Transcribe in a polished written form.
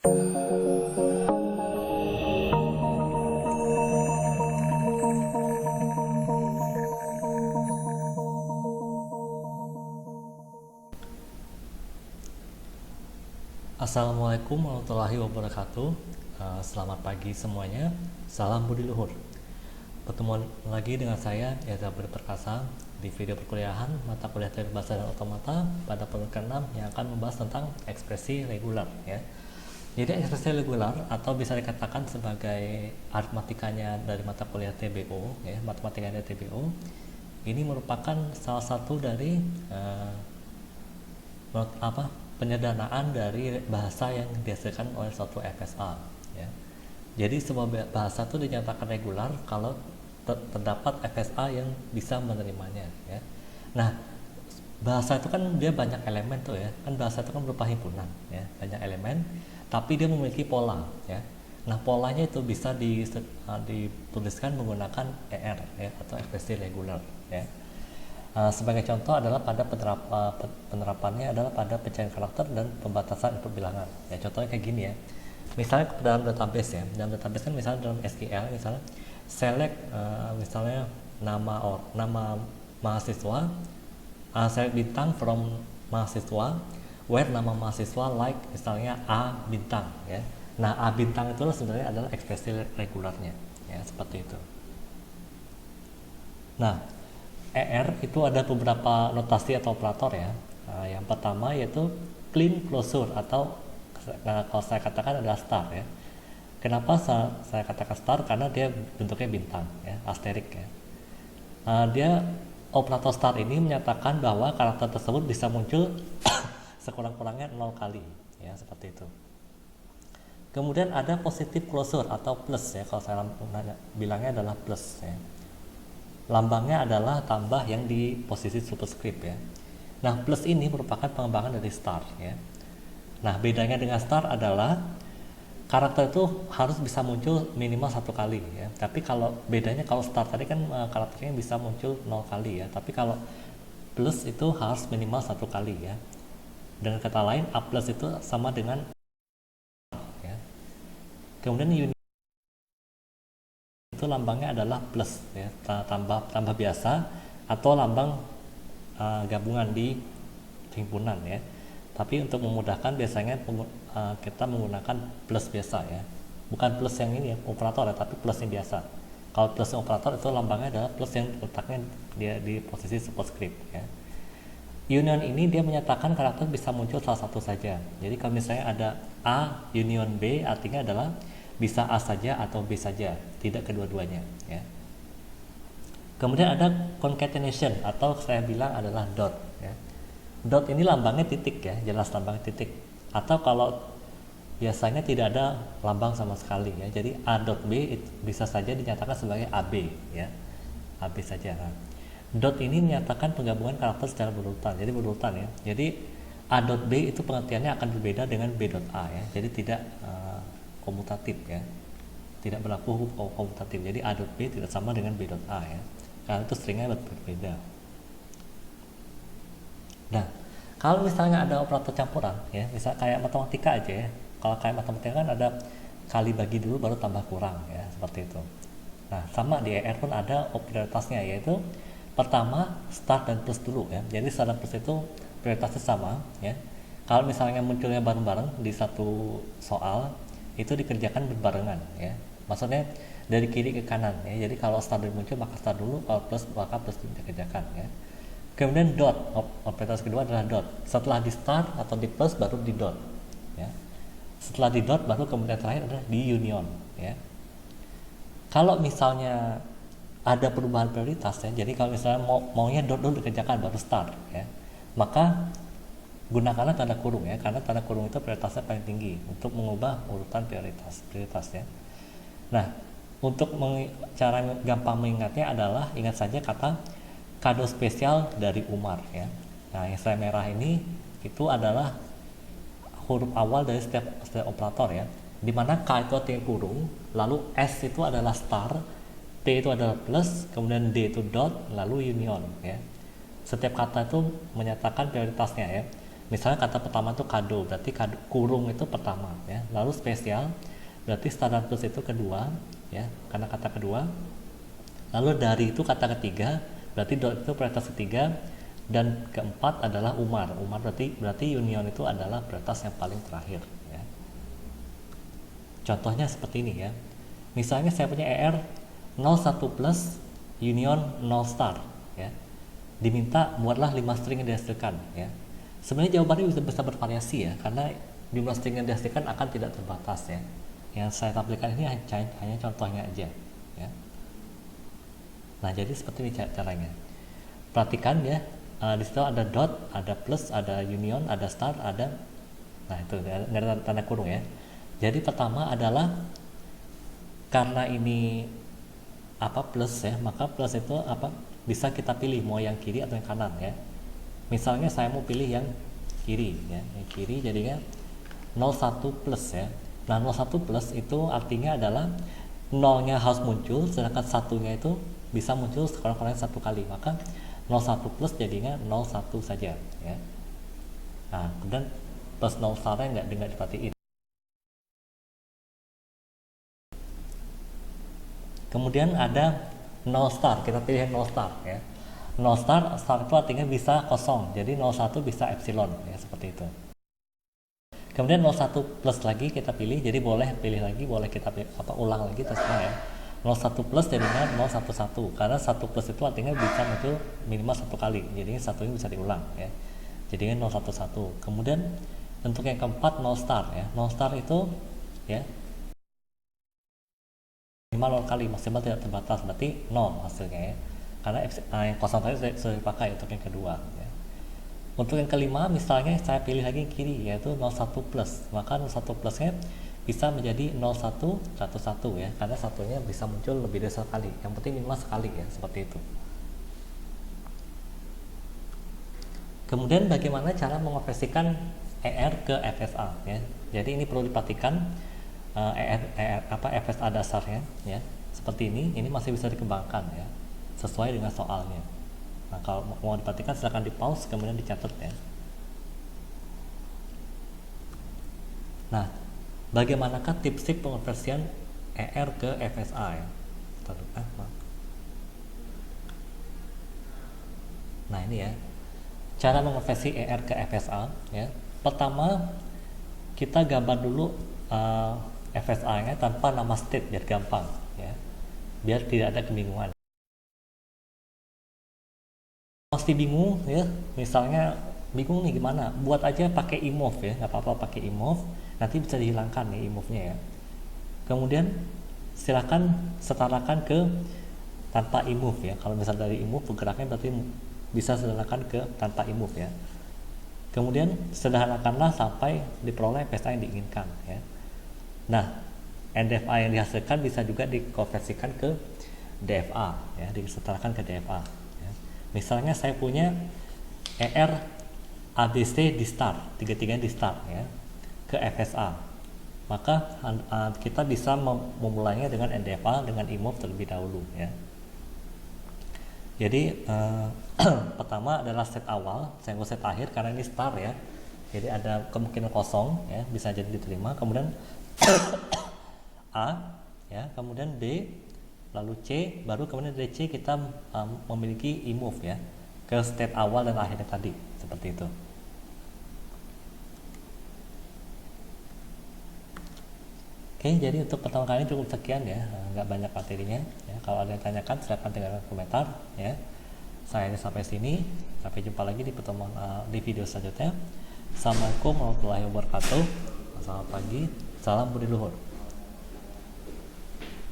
Assalamualaikum warahmatullahi wabarakatuh. Selamat pagi semuanya. Salam budi luhur. Pertemuan lagi dengan saya Yaza Budi Perkasa di video perkuliahan mata kuliah teknik bahasa dan otomata pada pekan 6 yang akan membahas tentang ekspresi regular ya. Jadi ekspresi regular atau bisa dikatakan sebagai aritmatikanya dari mata kuliah TBO ya, matematikanya TBO. Ini merupakan salah satu dari penyederhanaan dari bahasa yang dihasilkan oleh suatu FSA ya. Jadi sebuah bahasa itu dinyatakan regular kalau terdapat FSA yang bisa menerimanya ya. Nah, bahasa itu kan dia banyak elemen tuh ya. Kan bahasa itu kan berupa himpunan ya, banyak elemen, tapi dia memiliki pola ya. Nah, polanya itu bisa dituliskan menggunakan ER ya, atau ekspresi regular ya. Sebagai contoh adalah pada penerapannya adalah pada pencarian karakter dan pembatasan input bilangan ya. Contohnya kayak gini ya, misalnya dalam database ya, dalam database kan misalnya dalam SQL misalnya select misalnya nama mahasiswa, select bintang from mahasiswa where nama mahasiswa like misalnya A bintang ya. Nah, A bintang itu sebenarnya adalah ekspresi regularnya ya, seperti itu. Nah, ER itu ada beberapa notasi atau operator ya. Yang pertama yaitu clean closure atau kalau saya katakan adalah star ya. Kenapa saya katakan star? Karena dia bentuknya bintang ya, asterik ya. Dia operator star ini menyatakan bahwa karakter tersebut bisa muncul sekurang-kurangnya 0 kali ya, seperti itu. Kemudian ada positive closure atau plus ya, kalau saya bilangnya adalah plus ya. Lambangnya adalah tambah yang di posisi superscript ya. Nah, plus ini merupakan pengembangan dari star ya. Nah, bedanya dengan star adalah karakter itu harus bisa muncul minimal 1 kali ya. Tapi kalau bedanya kalau star tadi kan karakternya bisa muncul 0 kali ya. Tapi kalau plus itu harus minimal 1 kali ya. Dengan kata lain, A plus itu sama dengan ya. Kemudian itu lambangnya adalah plus ya, tambah biasa atau lambang gabungan di himpunan ya. Tapi untuk memudahkan biasanya kita menggunakan plus biasa ya, bukan plus yang ini ya, operator ya, tapi plus yang biasa. Kalau plus yang operator itu lambangnya adalah plus yang letaknya dia di posisi superscript ya. Union ini dia menyatakan karakter bisa muncul salah satu saja. Jadi kalau misalnya ada A union B, artinya adalah bisa A saja atau B saja, tidak kedua-duanya ya. Kemudian ada concatenation atau saya bilang adalah dot ya. Dot ini lambangnya titik ya, jelas lambangnya titik. Atau kalau biasanya tidak ada lambang sama sekali ya. Jadi A dot B itu bisa saja dinyatakan sebagai AB ya. AB saja. Nah, dot ini menyatakan penggabungan karakter secara berurutan. Jadi berurutan ya. Jadi A dot B itu pengertiannya akan berbeda dengan B dot A ya. Jadi tidak komutatif ya, tidak berlaku komutatif. Jadi A dot B tidak sama dengan B dot A ya, karena itu stringnya berbeda. Nah, kalau misalnya ada operator campuran ya, misal kayak matematika aja ya. Kalau kayak matematika kan ada kali bagi dulu baru tambah kurang ya, seperti itu. Nah, sama di ER pun ada prioritasnya, yaitu pertama start dan plus dulu ya. Jadi start dan plus itu prioritasnya sama ya. Kalau misalnya munculnya bareng-bareng di satu soal, itu dikerjakan berbarengan ya. Maksudnya dari kiri ke kanan ya. Jadi kalau start muncul maka start dulu, kalau plus maka plus dikerjakan ya. Kemudian dot, operator kedua adalah dot. Setelah di start atau di plus baru di dot ya. Setelah di dot baru kemudian terakhir adalah di union ya. Kalau misalnya ada perubahan prioritas ya, jadi kalau misalnya maunya dot dulu dikerjakan baru start ya, maka gunakanlah tanda kurung ya, karena tanda kurung itu prioritasnya paling tinggi untuk mengubah urutan prioritas ya. Nah, untuk cara gampang mengingatnya adalah ingat saja kata kado spesial dari Umar ya. Nah, yang saya merah ini itu adalah huruf awal dari setiap operator ya, dimana K itu artinya kurung, lalu S itu adalah star, T itu adalah plus, kemudian D itu dot, lalu union ya. Setiap kata itu menyatakan prioritasnya ya. Misalnya kata pertama itu kado, berarti kado, kurung itu pertama ya. Lalu spesial berarti standar plus itu kedua ya, karena kata kedua. Lalu dari itu kata ketiga, berarti dot itu prioritas ketiga, dan keempat adalah Umar. Umar berarti union itu adalah prioritas yang paling terakhir ya. Contohnya seperti ini ya. Misalnya saya punya ER 01 plus union 0 star ya. Diminta buatlah 5 string yang dihasilkan ya. Sebenarnya jawabannya bisa bervariasi ya, karena jumlah string yang dihasilkan akan tidak terbatas ya. Yang saya tampilkan ini hanya contohnya aja ya. Nah, jadi seperti ini caranya. Perhatikan ya, di situ ada dot, ada plus, ada union, ada star, ada, nah itu ada tanda kurung ya. Jadi pertama adalah karena ini apa plus ya, maka plus itu apa bisa kita pilih mau yang kiri atau yang kanan ya. Misalnya saya mau pilih yang kiri ya, yang kiri jadinya 01 plus ya. Nah, 01 plus itu artinya adalah nolnya harus muncul, sedangkan satunya itu bisa muncul sekurang-kurangnya satu kali, maka 01 plus jadinya 01 saja ya. Nah, kemudian plus 0 starnya nggak diperhatiin. Kemudian ada 0 star, kita pilih 0 star ya. 0 star itu artinya bisa kosong, jadi 01 bisa epsilon ya, seperti itu. Kemudian 01 plus lagi kita pilih, jadi boleh pilih lagi, boleh kita pilih, ulang lagi terserah ya. 01 plus jadinya 011, karena 1 plus itu artinya bisa muncul minimal satu kali, jadinya satunya bisa diulang ya, jadinya 011. Kemudian untuk yang keempat 0 star ya. 0 star itu ya minimal 0 kali, maksimal tidak terbatas, berarti 0 hasilnya ya, karena yang kosong tadi sudah dipakai untuk yang kedua ya. Untuk yang kelima misalnya saya pilih lagi yang kiri, yaitu 01 plus, maka 01 plusnya bisa menjadi 0111 ya, karena satunya bisa muncul lebih dari sekali, yang penting minimal sekali ya, seperti itu. Kemudian bagaimana cara mengonversikan ER ke FSA ya. Jadi ini perlu diperhatikan FSA dasarnya ya. Seperti ini masih bisa dikembangkan ya, sesuai dengan soalnya. Nah, kalau mau diperhatikan silahkan di pause kemudian dicatat ya. Nah, bagaimanakah tips-tips pengonversian ER ke FSA ya? Nah, ini ya cara mengonversi ER ke FSA ya. Pertama kita gambar dulu FSA nya tanpa nama state biar gampang ya, biar tidak ada kebingungan. Pasti bingung ya, misalnya bingung nih gimana, buat aja pakai imove ya, nggak apa-apa pakai imove, nanti bisa dihilangkan nih imove-nya ya. Kemudian silakan setarakan ke tanpa imove ya. Kalau misal dari imove pergerakannya berarti bisa sederhanakan ke tanpa imove ya. Kemudian sederhanakanlah sampai diperoleh FSA yang diinginkan ya. Nah, NDFA yang dihasilkan bisa juga dikonversikan ke DFA ya, disetarakan ke DFA ya. Misalnya saya punya ER ABC di start, tiga-tiganya di start ya, ke FSA, maka kita bisa memulainya dengan NDFA dengan imove terlebih dahulu ya. Jadi pertama adalah set awal, saya mau set akhir karena ini start ya, jadi ada kemungkinan kosong ya, bisa jadi diterima. Kemudian A ya, kemudian B, lalu C, baru kemudian dari C kita memiliki imove ya ke state awal dan akhirnya tadi, seperti itu. Oke, jadi untuk pertama kali cukup sekian ya, nggak banyak materinya ya. Kalau ada yang tanyakan silahkan tinggalkan komentar ya. Saya sampai sini, sampai jumpa lagi di pertemuan di video selanjutnya. Assalamualaikum warahmatullahi wabarakatuh. Selamat pagi, salam budi luhur.